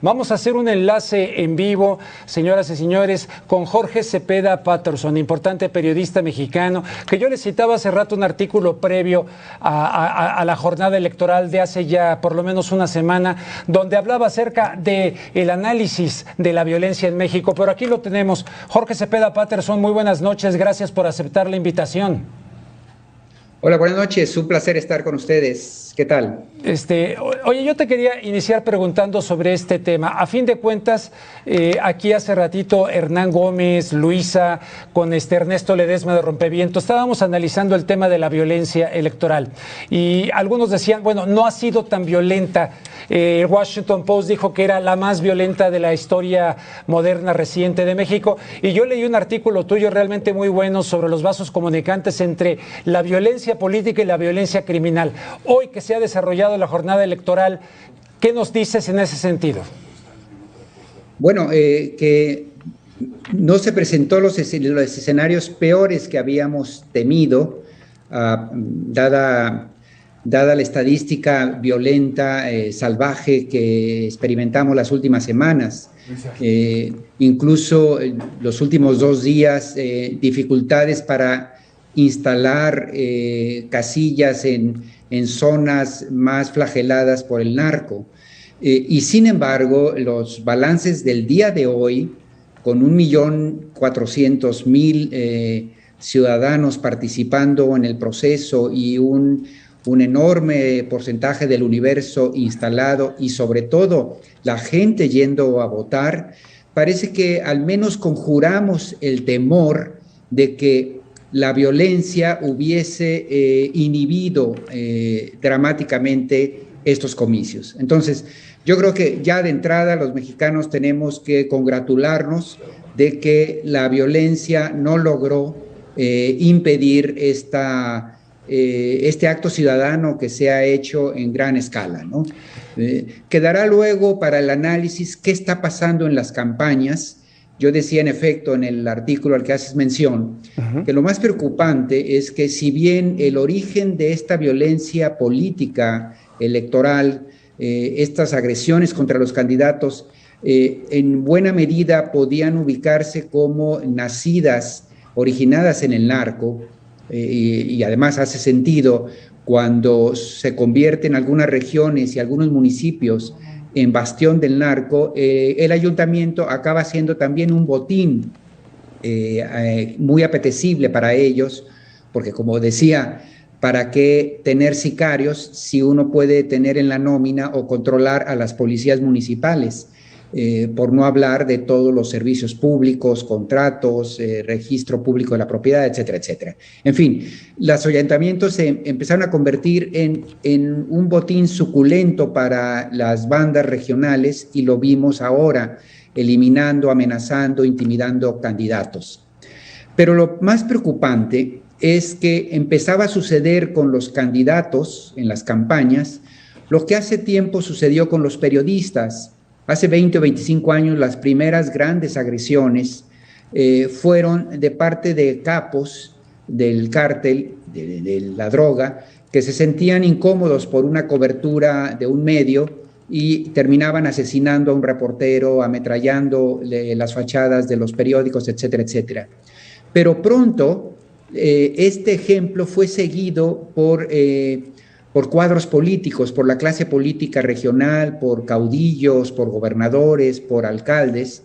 Vamos a hacer un enlace en vivo, señoras y señores, con Jorge Cepeda Patterson, importante periodista mexicano, que yo le citaba hace rato un artículo previo a la jornada electoral de hace ya por lo menos una semana, donde hablaba acerca del análisis de la violencia en México. Pero aquí lo tenemos. Jorge Cepeda Patterson, muy buenas noches, gracias por aceptar la invitación. Hola, buenas noches, un placer estar con ustedes. ¿Qué tal? Oye, yo te quería iniciar preguntando sobre este tema. A fin de cuentas, aquí hace ratito Hernán Gómez, Luisa, con Ernesto Ledesma de Rompeviento, estábamos analizando el tema de la violencia electoral. Y algunos decían, bueno, no ha sido tan violenta. El Washington Post dijo que era la más violenta de la historia moderna reciente de México. Y yo leí un artículo tuyo realmente muy bueno sobre los vasos comunicantes entre la violencia política y la violencia criminal. Hoy que se ha desarrollado la jornada electoral, ¿qué nos dices en ese sentido? Bueno, que no se presentó los escenarios peores que habíamos temido, dada la estadística violenta, salvaje que experimentamos las últimas semanas. Incluso los últimos 2 días, dificultades para instalar casillas en zonas más flageladas por el narco. Y sin embargo, los balances del día de hoy, con 1.400.000 ciudadanos participando en el proceso y un enorme porcentaje del universo instalado y sobre todo la gente yendo a votar, parece que al menos conjuramos el temor de que la violencia hubiese inhibido dramáticamente estos comicios. Entonces, yo creo que ya de entrada los mexicanos tenemos que congratularnos de que la violencia no logró impedir este acto ciudadano que se ha hecho en gran escala, ¿no? Quedará luego para el análisis qué está pasando en las campañas. Yo decía, en efecto, en el artículo al que haces mención, que lo más preocupante es que si bien el origen de esta violencia política electoral, estas agresiones contra los candidatos, en buena medida podían ubicarse como originadas en el narco, y además hace sentido cuando se convierten algunas regiones y algunos municipios en bastión del narco, el ayuntamiento acaba siendo también un botín muy apetecible para ellos, porque como decía, ¿para qué tener sicarios si uno puede tener en la nómina o controlar a las policías municipales? Por no hablar de todos los servicios públicos, contratos, registro público de la propiedad, etcétera, etcétera. En fin, los ayuntamientos se empezaron a convertir en un botín suculento para las bandas regionales y lo vimos ahora, eliminando, amenazando, intimidando candidatos. Pero lo más preocupante es que empezaba a suceder con los candidatos en las campañas lo que hace tiempo sucedió con los periodistas. Hace 20 o 25 años las primeras grandes agresiones fueron de parte de capos del cártel de la droga que se sentían incómodos por una cobertura de un medio y terminaban asesinando a un reportero, ametrallando las fachadas de los periódicos, etcétera, etcétera. Pero pronto este ejemplo fue seguido por cuadros políticos, por la clase política regional, por caudillos, por gobernadores, por alcaldes,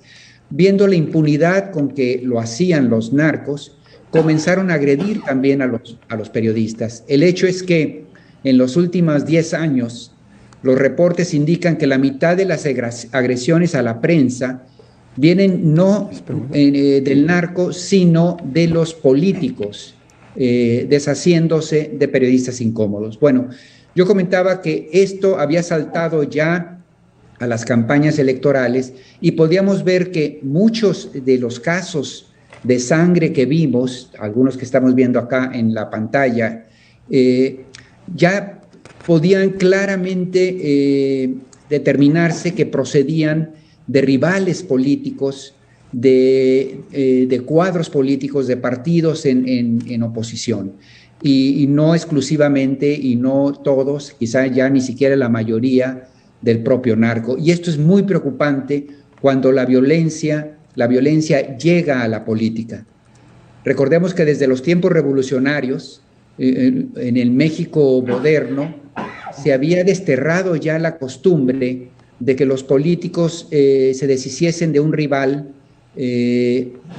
viendo la impunidad con que lo hacían los narcos, comenzaron a agredir también a los periodistas. El hecho es que en los últimos 10 años, los reportes indican que la mitad de las agresiones a la prensa vienen no del narco, sino de los políticos, deshaciéndose de periodistas incómodos. Bueno, yo comentaba que esto había saltado ya a las campañas electorales y podíamos ver que muchos de los casos de sangre que vimos, algunos que estamos viendo acá en la pantalla, ya podían claramente determinarse que procedían de rivales políticos, de cuadros políticos, de partidos en oposición, y no exclusivamente y no todos, quizá ya ni siquiera la mayoría, del propio narco. Y esto es muy preocupante cuando la violencia llega a la política. Recordemos que desde los tiempos revolucionarios, en el México moderno, se había desterrado ya la costumbre de que los políticos se deshiciesen de un rival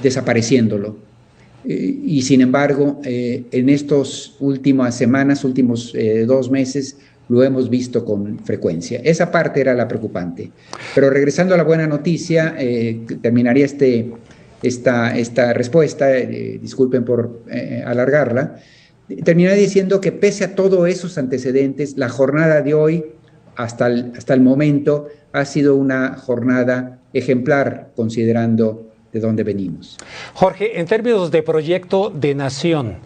desapareciéndolo. Y sin embargo, en estas últimas semanas, últimos 2 meses, lo hemos visto con frecuencia. Esa parte era la preocupante. Pero regresando a la buena noticia, terminaría esta respuesta, disculpen por alargarla, terminaría diciendo que pese a todos esos antecedentes, la jornada de hoy, hasta el momento, ha sido una jornada ejemplar, considerando de dónde venimos. Jorge, en términos de proyecto de nación,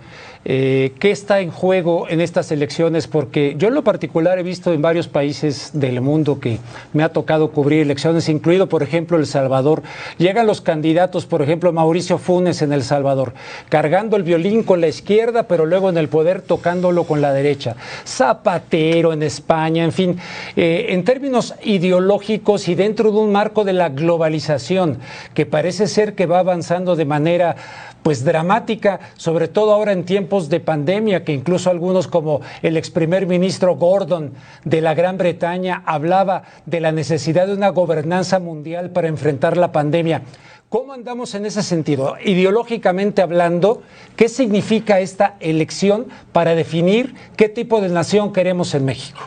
¿qué está en juego en estas elecciones? Porque yo en lo particular he visto en varios países del mundo que me ha tocado cubrir elecciones, incluido, por ejemplo, El Salvador. Llegan los candidatos, por ejemplo, Mauricio Funes en El Salvador, cargando el violín con la izquierda, pero luego en el poder tocándolo con la derecha. Zapatero en España, en fin, en términos ideológicos y dentro de un marco de la globalización, que parece ser que va avanzando de manera pues dramática, sobre todo ahora en tiempos de pandemia, que incluso algunos como el ex primer ministro Gordon de la Gran Bretaña hablaba de la necesidad de una gobernanza mundial para enfrentar la pandemia. ¿Cómo andamos en ese sentido? Ideológicamente hablando, ¿qué significa esta elección para definir qué tipo de nación queremos en México?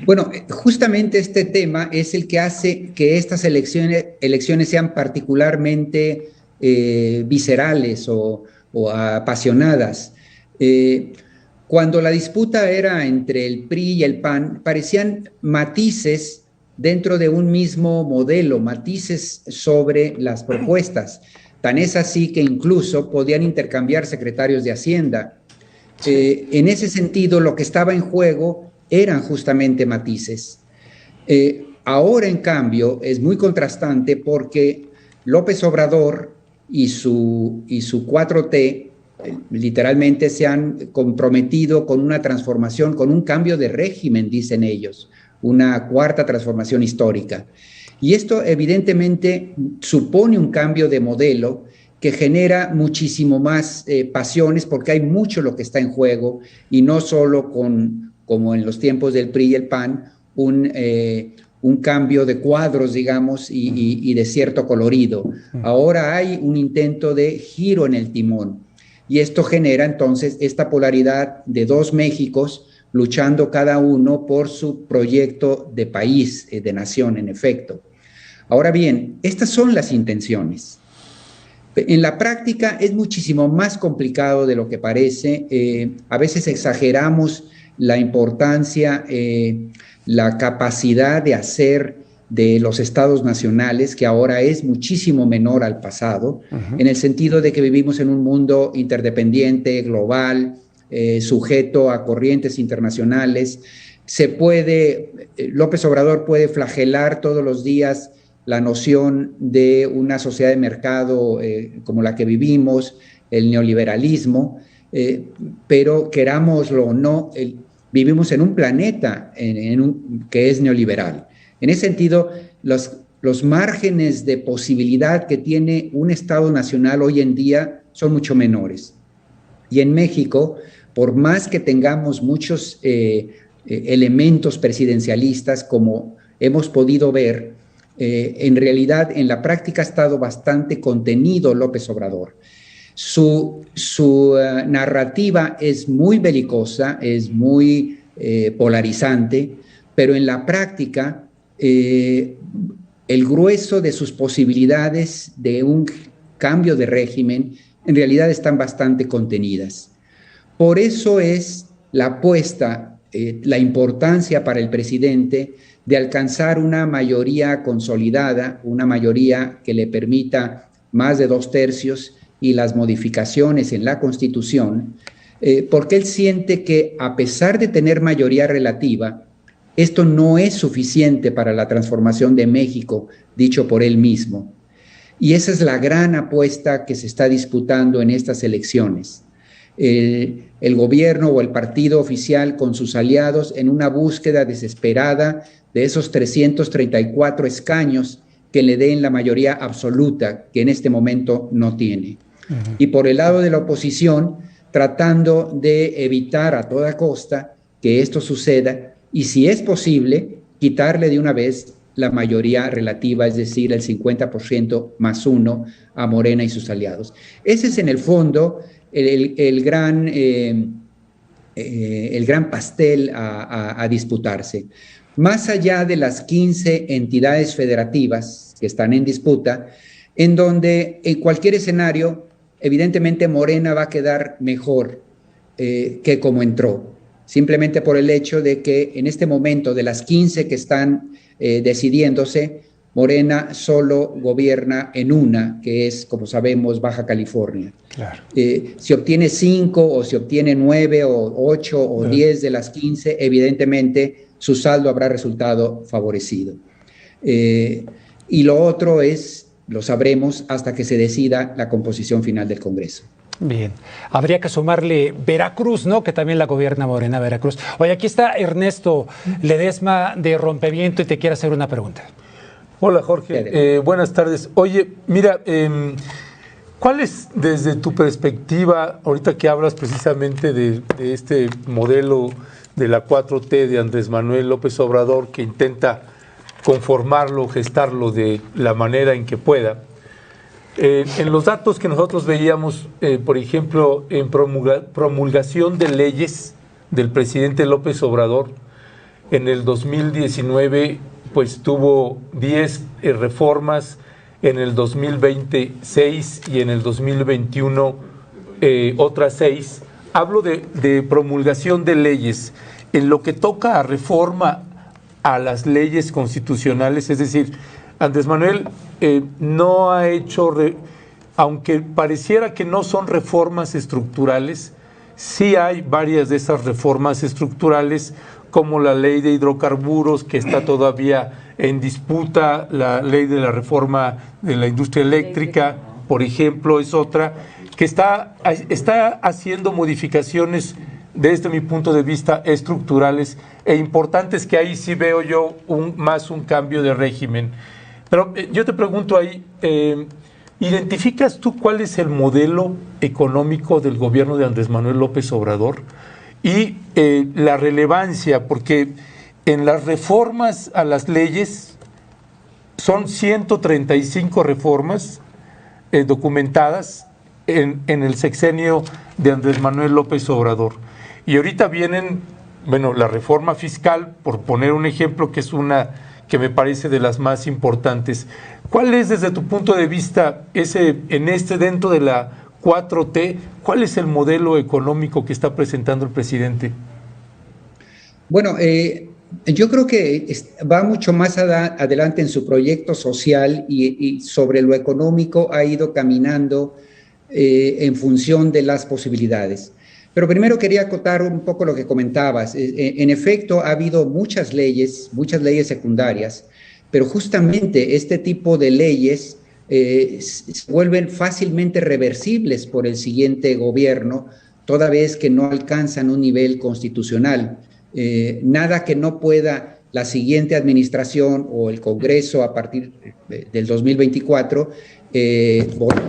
Bueno, justamente este tema es el que hace que estas elecciones sean particularmente viscerales o apasionadas. Cuando la disputa era entre el PRI y el PAN, parecían matices dentro de un mismo modelo, matices sobre las propuestas. Tan es así que incluso podían intercambiar secretarios de Hacienda. En ese sentido, lo que estaba en juego eran justamente matices. Ahora, en cambio, es muy contrastante porque López Obrador y su 4T literalmente se han comprometido con una transformación, con un cambio de régimen, dicen ellos, una cuarta transformación histórica. Y esto evidentemente supone un cambio de modelo que genera muchísimo más pasiones, porque hay mucho lo que está en juego, y no solo como en los tiempos del PRI y el PAN, un cambio de cuadros, digamos, y de cierto colorido. Ahora hay un intento de giro en el timón, y esto genera entonces esta polaridad de dos Méxicos luchando cada uno por su proyecto de país, de nación, en efecto. Ahora bien, estas son las intenciones. En la práctica es muchísimo más complicado de lo que parece. A veces exageramos la importancia, la capacidad de hacer de los estados nacionales, que ahora es muchísimo menor al pasado, en el sentido de que vivimos en un mundo interdependiente, global, sujeto a corrientes internacionales. López Obrador puede flagelar todos los días la noción de una sociedad de mercado como la que vivimos, el neoliberalismo, pero querámoslo o no, vivimos en un planeta que es neoliberal. En ese sentido, los márgenes de posibilidad que tiene un Estado nacional hoy en día son mucho menores. Y en México, por más que tengamos muchos elementos presidencialistas, como hemos podido ver, en realidad en la práctica ha estado bastante contenido López Obrador. Su narrativa es muy belicosa, es muy polarizante, pero en la práctica el grueso de sus posibilidades de un cambio de régimen en realidad están bastante contenidas. Por eso es la apuesta, la importancia para el presidente de alcanzar una mayoría consolidada, una mayoría que le permita más de 2/3 y las modificaciones en la Constitución, porque él siente que a pesar de tener mayoría relativa, esto no es suficiente para la transformación de México, dicho por él mismo. Y esa es la gran apuesta que se está disputando en estas elecciones. El gobierno o el partido oficial con sus aliados en una búsqueda desesperada de esos 334 escaños que le den la mayoría absoluta, que en este momento no tiene. Y por el lado de la oposición, tratando de evitar a toda costa que esto suceda y, si es posible, quitarle de una vez la mayoría relativa, es decir, el 50% más uno a Morena y sus aliados. Ese es en el fondo el gran pastel a disputarse. Más allá de las 15 entidades federativas que están en disputa, en donde en cualquier escenario, evidentemente Morena va a quedar mejor que como entró, simplemente por el hecho de que en este momento de las 15 que están decidiéndose, Morena solo gobierna en una, que es, como sabemos, Baja California. Claro. Si obtiene 5 o si obtiene 9 o 8 o 10 de las 15, evidentemente su saldo habrá resultado favorecido. Y lo otro lo sabremos hasta que se decida la composición final del Congreso. Bien, habría que sumarle Veracruz, ¿no? Que también la gobierna Morena, Veracruz. Oye, aquí está Ernesto Ledesma de Rompeviento y te quiere hacer una pregunta. Hola, Jorge. Buenas tardes. Oye, mira, ¿cuál es, desde tu perspectiva, ahorita que hablas precisamente de este modelo de la 4T de Andrés Manuel López Obrador, que intenta conformarlo, gestarlo de la manera en que pueda? En los datos que nosotros veíamos, por ejemplo, en promulgación de leyes del presidente López Obrador, en el 2019 pues tuvo 10 reformas, en el 2020 6 y en el 2021 otras 6. Hablo de promulgación de leyes. En lo que toca a reforma a las leyes constitucionales, es decir, Andrés Manuel no ha hecho, aunque pareciera que no son reformas estructurales, sí hay varias de esas reformas estructurales, como la ley de hidrocarburos, que está todavía en disputa, la ley de la reforma de la industria eléctrica, por ejemplo, es otra, que está haciendo modificaciones, desde mi punto de vista, estructurales e importantes, que ahí sí veo yo más un cambio de régimen. Pero yo te pregunto ahí, ¿identificas tú cuál es el modelo económico del gobierno de Andrés Manuel López Obrador? Y la relevancia, porque en las reformas a las leyes son 135 reformas documentadas en el sexenio de Andrés Manuel López Obrador. Y ahorita vienen, bueno, la reforma fiscal, por poner un ejemplo, que es una que me parece de las más importantes. ¿Cuál es, desde tu punto de vista, dentro de la 4T, cuál es el modelo económico que está presentando el presidente? Bueno, yo creo que va mucho más adelante en su proyecto social y sobre lo económico ha ido caminando en función de las posibilidades. Pero primero quería acotar un poco lo que comentabas. En efecto, ha habido muchas leyes secundarias, pero justamente este tipo de leyes se vuelven fácilmente reversibles por el siguiente gobierno, toda vez que no alcanzan un nivel constitucional. Nada que no pueda la siguiente administración o el Congreso a partir del 2024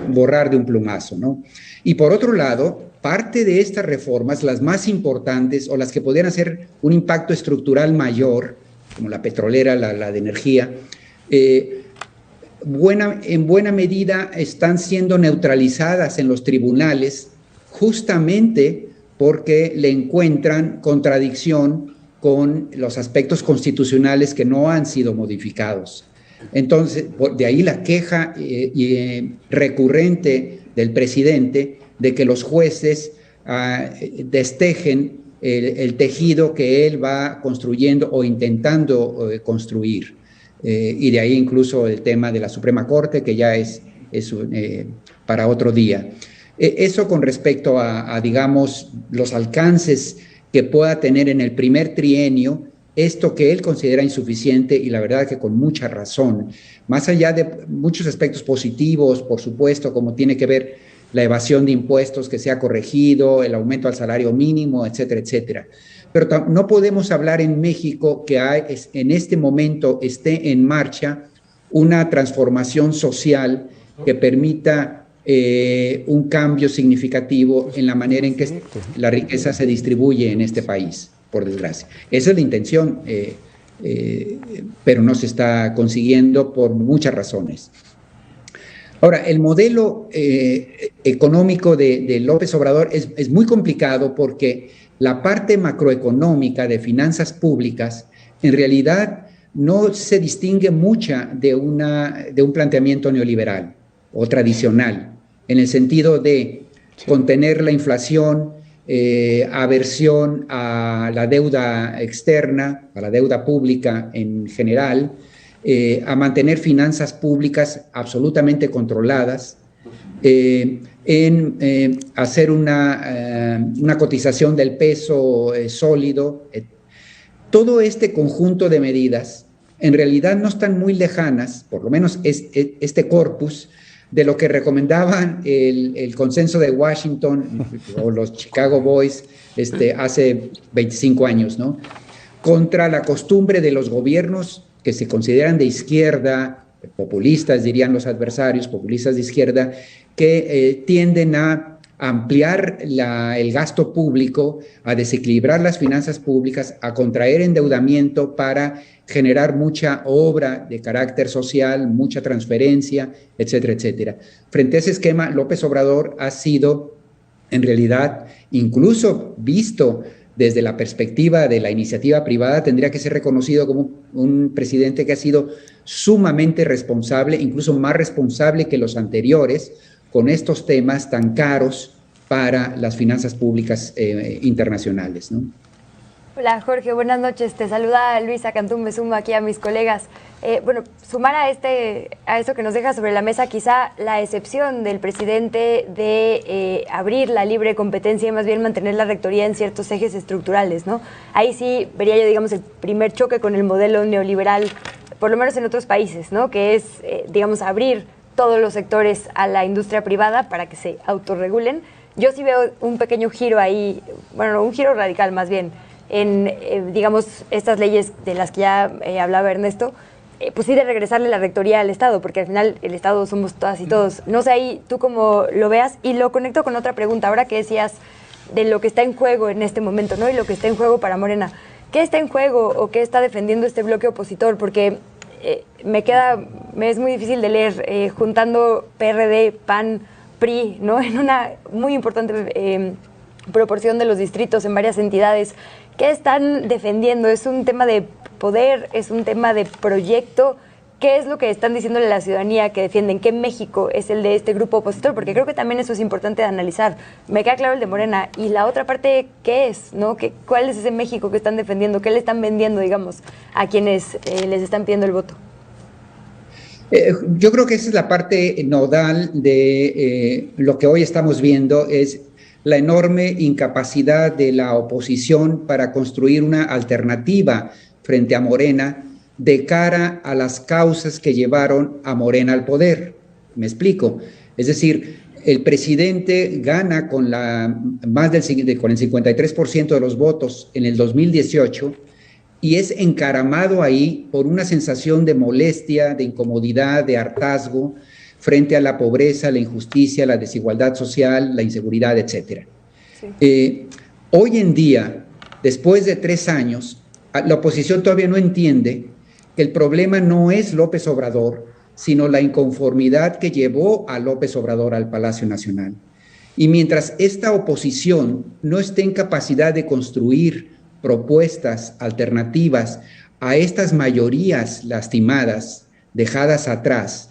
borrar de un plumazo, ¿no? Y por otro lado, parte de estas reformas, las más importantes o las que podrían hacer un impacto estructural mayor, como la petrolera, la de energía, en buena medida están siendo neutralizadas en los tribunales, justamente porque le encuentran contradicción con los aspectos constitucionales que no han sido modificados. Entonces, de ahí la queja recurrente del presidente de que los jueces destejen el tejido que él va construyendo o intentando construir. Y de ahí incluso el tema de la Suprema Corte, que ya es para otro día. Eso con respecto a, digamos, los alcances que pueda tener en el primer trienio, esto que él considera insuficiente, y la verdad que con mucha razón, más allá de muchos aspectos positivos, por supuesto, como tiene que ver la evasión de impuestos que se ha corregido, el aumento al salario mínimo, etcétera, etcétera. pero no podemos hablar en México que en este momento esté en marcha una transformación social que permita un cambio significativo en la manera en que la riqueza se distribuye en este país, por desgracia. Esa es la intención, pero no se está consiguiendo por muchas razones. Ahora, el modelo económico de López Obrador es muy complicado porque la parte macroeconómica de finanzas públicas en realidad no se distingue mucha de un planteamiento neoliberal o tradicional, en el sentido de contener la inflación, aversión a la deuda externa, a la deuda pública en general, a mantener finanzas públicas absolutamente controladas, en hacer una cotización del peso sólido. Todo este conjunto de medidas en realidad no están muy lejanas, por lo menos este corpus, de lo que recomendaban el consenso de Washington o los Chicago Boys hace 25 años, ¿no? Contra la costumbre de los gobiernos que se consideran de izquierda, populistas dirían los adversarios, populistas de izquierda, que tienden a ampliar el gasto público, a desequilibrar las finanzas públicas, a contraer endeudamiento para generar mucha obra de carácter social, mucha transferencia, etcétera, etcétera. Frente a ese esquema, López Obrador ha sido, en realidad, incluso visto desde la perspectiva de la iniciativa privada, tendría que ser reconocido como un presidente que ha sido sumamente responsable, incluso más responsable que los anteriores, con estos temas tan caros para las finanzas públicas internacionales, ¿no? Hola Jorge, buenas noches. Te saluda Luisa Cantú, me sumo aquí a mis colegas. Sumar a eso que nos deja sobre la mesa quizá la excepción del presidente de abrir la libre competencia y más bien mantener la rectoría en ciertos ejes estructurales, ¿no? Ahí sí vería yo, digamos, el primer choque con el modelo neoliberal, por lo menos en otros países, ¿no? Que es, abrir todos los sectores a la industria privada para que se autorregulen. Yo sí veo un pequeño giro ahí, un giro radical más bien, en, estas leyes de las que ya hablaba Ernesto, pues sí de regresarle la rectoría al Estado, porque al final el Estado somos todas y todos. No sé ahí tú cómo lo veas, y lo conecto con otra pregunta, ahora que decías de lo que está en juego en este momento, ¿no? Y lo que está en juego para Morena. ¿Qué está en juego o qué está defendiendo este bloque opositor? Porque me es muy difícil de leer, juntando PRD, PAN, PRI, ¿no? En una muy importante proporción de los distritos en varias entidades. ¿Qué están defendiendo? ¿Es un tema de poder? ¿Es un tema de proyecto? ¿Qué es lo que están diciéndole a la ciudadanía que defienden? ¿Qué México es el de este grupo opositor? Porque creo que también eso es importante de analizar. Me queda claro el de Morena. Y la otra parte, ¿qué es? ¿No? ¿Cuál es ese México que están defendiendo? ¿Qué le están vendiendo, a quienes les están pidiendo el voto? Yo creo que esa es la parte nodal de lo que hoy estamos viendo, es la enorme incapacidad de la oposición para construir una alternativa frente a Morena de cara a las causas que llevaron a Morena al poder. Me explico. Es decir, el presidente gana con el 53% de los votos en el 2018 y es encaramado ahí por una sensación de molestia, de incomodidad, de hartazgo frente a la pobreza, la injusticia, la desigualdad social, la inseguridad, etc. Sí. Hoy en día, después de 3 años, la oposición todavía no entiende que el problema no es López Obrador, sino la inconformidad que llevó a López Obrador al Palacio Nacional. Y mientras esta oposición no esté en capacidad de construir propuestas alternativas a estas mayorías lastimadas, dejadas atrás,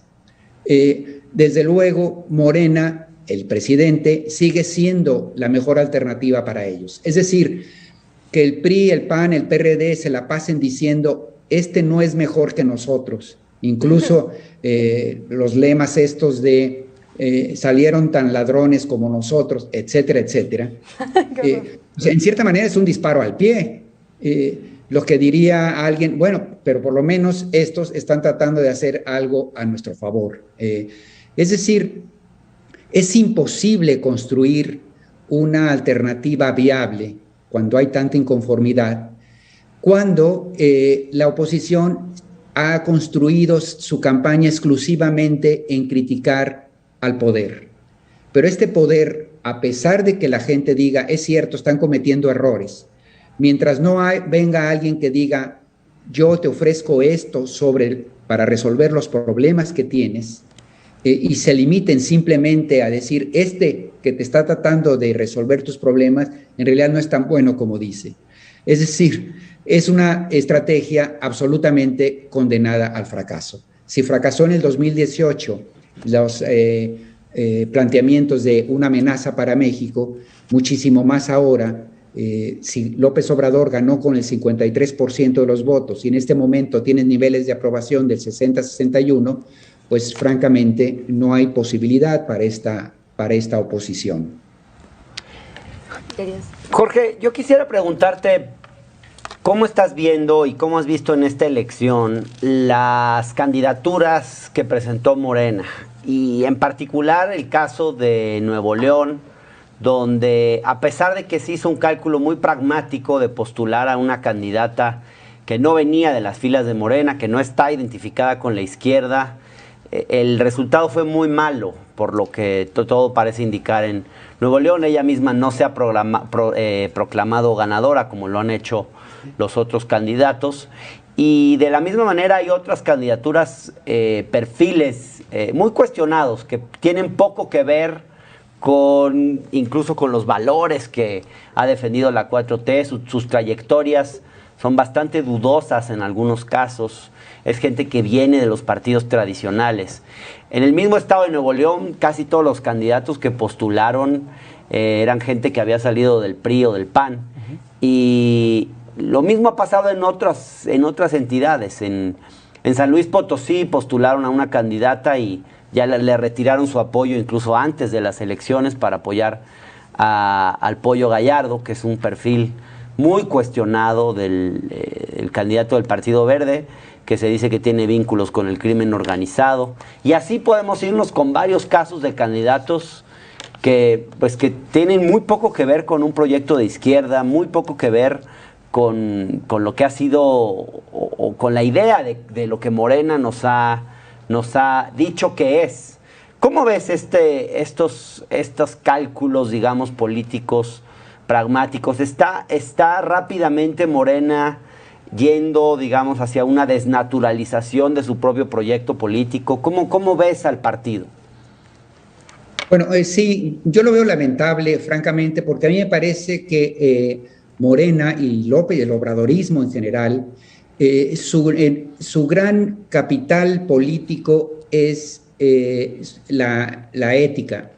desde luego Morena, el presidente, sigue siendo la mejor alternativa para ellos. Es decir, que el PRI, el PAN, el PRD se la pasen diciendo este no es mejor que nosotros. Incluso los lemas estos de salieron tan ladrones como nosotros, etcétera, etcétera. En cierta manera es un disparo al pie. Lo que diría alguien, bueno, pero por lo menos estos están tratando de hacer algo a nuestro favor. Es decir, es imposible construir una alternativa viable cuando hay tanta inconformidad, cuando la oposición ha construido su campaña exclusivamente en criticar al poder. Pero este poder, a pesar de que la gente diga, es cierto, están cometiendo errores, mientras no venga alguien que diga, yo te ofrezco esto para resolver los problemas que tienes, y se limiten simplemente a decir, que te está tratando de resolver tus problemas, en realidad no es tan bueno como dice. Es decir, es una estrategia absolutamente condenada al fracaso. Si fracasó en el 2018 los planteamientos de una amenaza para México, muchísimo más ahora. Si López Obrador ganó con el 53% de los votos y en este momento tiene niveles de aprobación del 60-61%, pues francamente no hay posibilidad para esta oposición. Jorge, yo quisiera preguntarte, ¿cómo estás viendo y cómo has visto en esta elección las candidaturas que presentó Morena? Y en particular el caso de Nuevo León, donde a pesar de que se hizo un cálculo muy pragmático de postular a una candidata que no venía de las filas de Morena, que no está identificada con la izquierda, el resultado fue muy malo, por lo que todo parece indicar en Nuevo León. Ella misma no se ha proclamado ganadora, como lo han hecho los otros candidatos. Y de la misma manera hay otras candidaturas, perfiles muy cuestionados, que tienen poco que ver incluso con los valores que ha defendido la 4T, sus trayectorias son bastante dudosas en algunos casos. Es gente que viene de los partidos tradicionales. En el mismo estado de Nuevo León, casi todos los candidatos que postularon eran gente que había salido del PRI o del PAN. Y lo mismo ha pasado en otras entidades. En San Luis Potosí postularon a una candidata y ya le retiraron su apoyo incluso antes de las elecciones para apoyar al Pollo Gallardo, que es un perfil muy cuestionado del candidato del Partido Verde, que se dice que tiene vínculos con el crimen organizado. Y así podemos irnos con varios casos de candidatos que tienen muy poco que ver con un proyecto de izquierda, muy poco que ver con lo que ha sido o con la idea de lo que Morena nos ha dicho que es. ¿Cómo ves estos cálculos, digamos, políticos pragmáticos? ¿Está rápidamente Morena yendo, digamos, hacia una desnaturalización de su propio proyecto político? ¿Cómo ves al partido? Bueno, sí, yo lo veo lamentable, francamente, porque a mí me parece que Morena y López, el obradorismo en general, su gran capital político es la ética.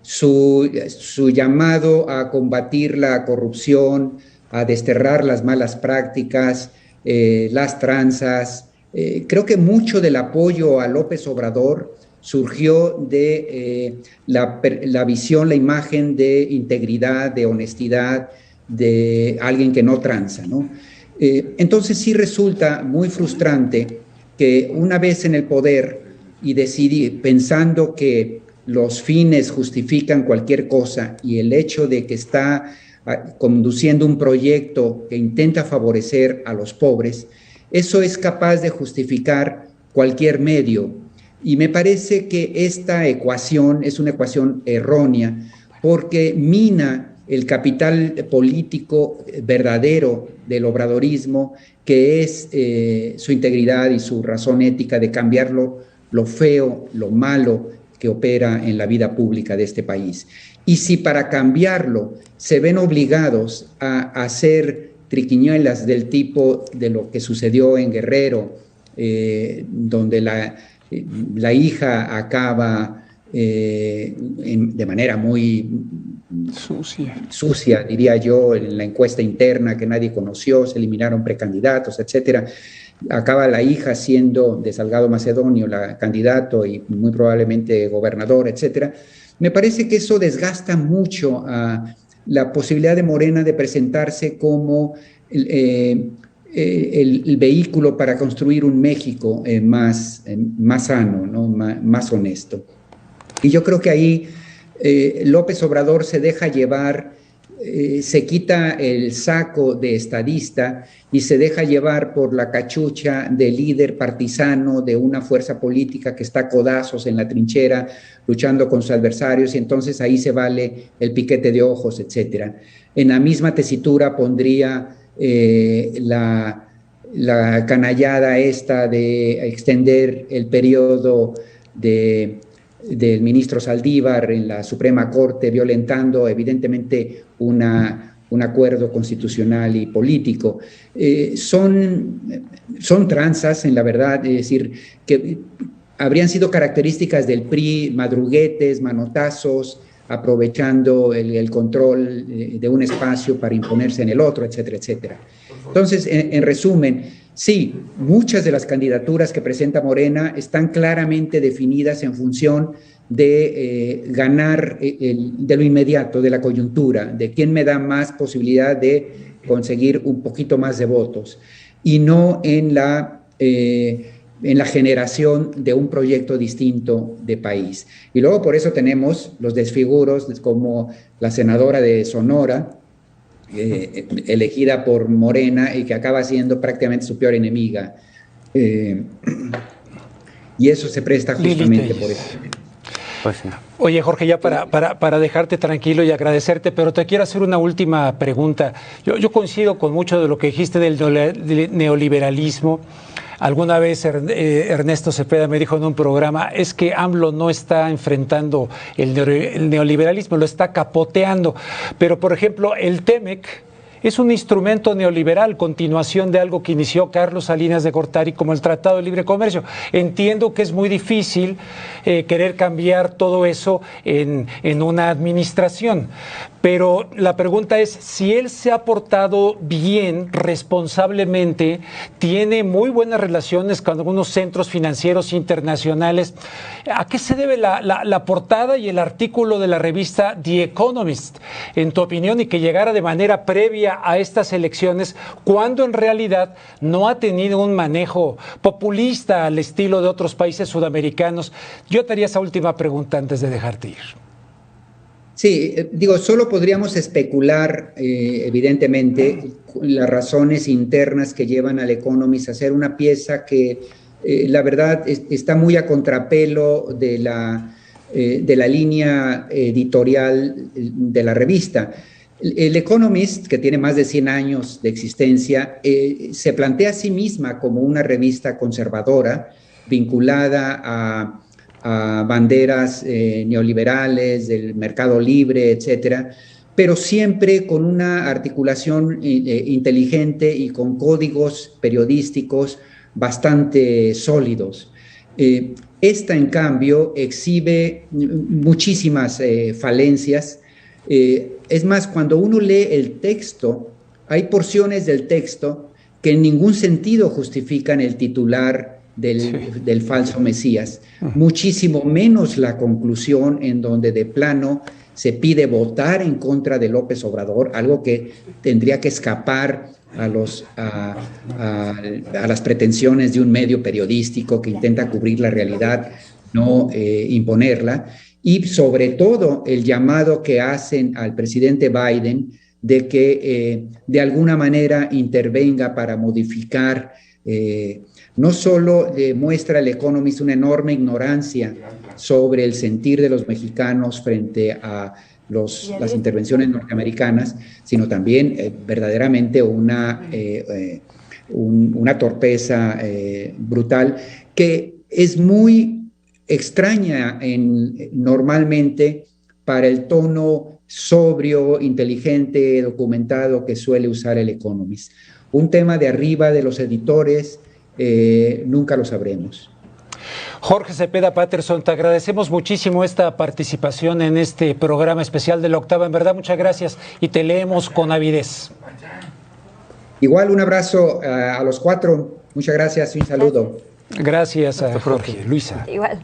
Su llamado a combatir la corrupción, a desterrar las malas prácticas, las tranzas. Creo que mucho del apoyo a López Obrador surgió de la visión, la imagen de integridad, de honestidad, de alguien que no tranza, ¿no? Entonces sí resulta muy frustrante que una vez en el poder y pensando que los fines justifican cualquier cosa y el hecho de que está conduciendo un proyecto que intenta favorecer a los pobres, eso es capaz de justificar cualquier medio. Y me parece que esta ecuación es una ecuación errónea porque mina el capital político verdadero del obradorismo, que es su integridad y su razón ética de cambiar lo feo, lo malo que opera en la vida pública de este país. Y si para cambiarlo se ven obligados a hacer triquiñuelas del tipo de lo que sucedió en Guerrero, donde la hija acaba de manera muy sucia, diría yo, en la encuesta interna que nadie conoció, se eliminaron precandidatos, etcétera. Acaba la hija siendo de Salgado Macedonio la candidato y muy probablemente gobernador, etcétera. Me parece que eso desgasta mucho a la posibilidad de Morena de presentarse como el vehículo para construir un México más sano, ¿no? más honesto. Y yo creo que ahí López Obrador se deja llevar se quita el saco de estadista y se deja llevar por la cachucha de líder partisano de una fuerza política que está a codazos en la trinchera luchando con sus adversarios, y entonces ahí se vale el piquete de ojos, etcétera. En la misma tesitura pondría la canallada esta de extender el periodo del ministro Saldívar en la Suprema Corte, violentando evidentemente un acuerdo constitucional y político. Son tranzas, en la verdad, es decir, que habrían sido características del PRI, madruguetes, manotazos, aprovechando el control de un espacio para imponerse en el otro, etcétera, etcétera. Entonces, en resumen, sí, muchas de las candidaturas que presenta Morena están claramente definidas en función de ganar de lo inmediato, de la coyuntura, de quién me da más posibilidad de conseguir un poquito más de votos, y no en la generación de un proyecto distinto de país. Y luego por eso tenemos los desfiguros como la senadora de Sonora, elegida por Morena y que acaba siendo prácticamente su peor enemiga. Y eso se presta justamente por eso. Pues sí. Oye, Jorge, ya para dejarte tranquilo y agradecerte, pero te quiero hacer una última pregunta. Yo coincido con mucho de lo que dijiste del neoliberalismo. Alguna vez Ernesto Cepeda me dijo en un programa, es que AMLO no está enfrentando el neoliberalismo, lo está capoteando. Pero, por ejemplo, el TEMEC es un instrumento neoliberal, continuación de algo que inició Carlos Salinas de Gortari como el Tratado de Libre Comercio. Entiendo que es muy difícil querer cambiar todo eso en una administración, pero la pregunta es si él se ha portado bien, responsablemente, tiene muy buenas relaciones con algunos centros financieros internacionales. ¿A qué se debe la portada y el artículo de la revista The Economist, en tu opinión, y que llegara de manera previa a estas elecciones, cuando en realidad no ha tenido un manejo populista al estilo de otros países sudamericanos? Yo te haría esa última pregunta antes de dejarte ir. Sí, digo, solo podríamos especular, evidentemente, las razones internas que llevan al Economist a hacer una pieza que, la verdad, está muy a contrapelo de la línea editorial de la revista. El Economist, que tiene más de 100 años de existencia, se plantea a sí misma como una revista conservadora, vinculada a banderas neoliberales, del mercado libre, etcétera, pero siempre con una articulación inteligente y con códigos periodísticos bastante sólidos. Esta, en cambio, exhibe muchísimas falencias. Es más, cuando uno lee el texto, hay porciones del texto que en ningún sentido justifican el titular del falso Mesías, muchísimo menos la conclusión, en donde de plano se pide votar en contra de López Obrador, algo que tendría que escapar a las pretensiones de un medio periodístico que intenta cubrir la realidad, no imponerla, y sobre todo el llamado que hacen al presidente Biden de que de alguna manera intervenga para modificar. No solo muestra el Economist una enorme ignorancia sobre el sentir de los mexicanos frente a las intervenciones norteamericanas, sino también verdaderamente una torpeza brutal que es muy extraña normalmente para el tono sobrio, inteligente, documentado que suele usar el Economist. Un tema de arriba de los editores, nunca lo sabremos. Jorge Cepeda Patterson, te agradecemos muchísimo esta participación en este programa especial de La Octava. En verdad, muchas gracias y te leemos con avidez. Igual, un abrazo a los cuatro. Muchas gracias y un saludo. Gracias a Jorge. Luisa. Igual.